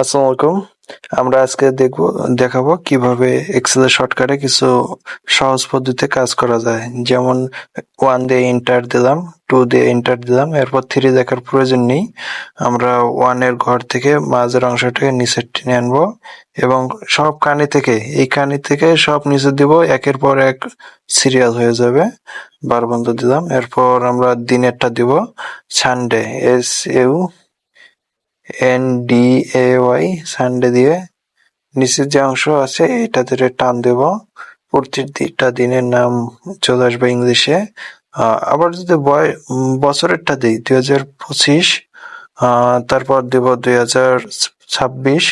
আসসালামু আলাইকুম। আমরা আজকে দেখাবো কিভাবে এক্সেলের শর্টকাটে কিছু সহজ পদ্ধতিতে কাজ করা যায়। যেমন 1 দিয়ে এন্টার দিলাম, 2 দিয়ে এন্টার দিলাম, এরপর 3 দেখার প্রয়োজন নেই। আমরা 1 এর ঘর থেকে মাঝের অংশটাকে নিচে টেনে আনবো এবং সব এই কানি থেকে সব নিচে দিব, একের পর এক সিরিয়াল হয়ে যাবে। বার বন্ধ দিলাম। এরপর আমরা দিনেরটা দিব সানডে, SUNDAY, সানডে দিয়ে নিচের যে অংশ আছে এটা ধরে টান দেব। প্রতিটা দিনের নাম চলে আসবে ইংলিশে। আবার যদি বছরেরটা দিই 2025, তারপর দেব 2026।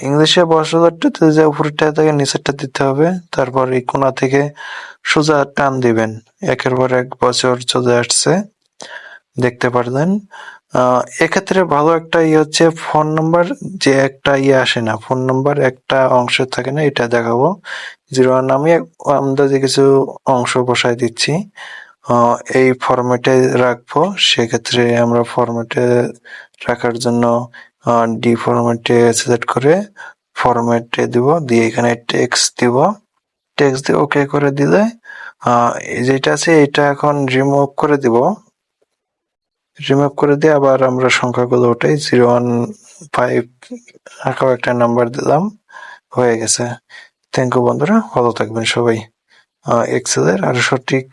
ইংলিশে বছরটা যে উপরেরটা থেকে নিচেরটা দিতে হবে। তারপর এই কোণা থেকে সোজা টান দিবেন, একের পর এক বছর চলে আসছে, দেখতে পারলেন। এক্ষেত্রে ভালো একটা হচ্ছে ফোন নাম্বার, যে একটা আসে না, ফোন নাম্বার একটা অংশ থাকে না, এটা দেখাবো। 01 আমি আন্দাজে কিছু অংশ বসাই দিচ্ছি। এই ফরম্যাটে রাখবো। সেক্ষেত্রে আমরা ফরম্যাটে রাখার জন্য ডি ফরম্যাটে সিলেক্ট করে ফরম্যাটে দিব, দিয়ে এখানে টেক্সট দিব। টেক্সট দিয়ে ওকে করে দিলে যেটা আছে এটা এখন রিমুভ করে দিব। রিমুভ করে দিয়ে আবার আমরা সংখ্যাগুলো ওঠাই, 015 আঁকাও একটা নাম্বার দিলাম, হয়ে গেছে। থ্যাংক ইউ বন্ধুরা, ভালো থাকবেন সবাই। এক্সেলের আরো সঠিক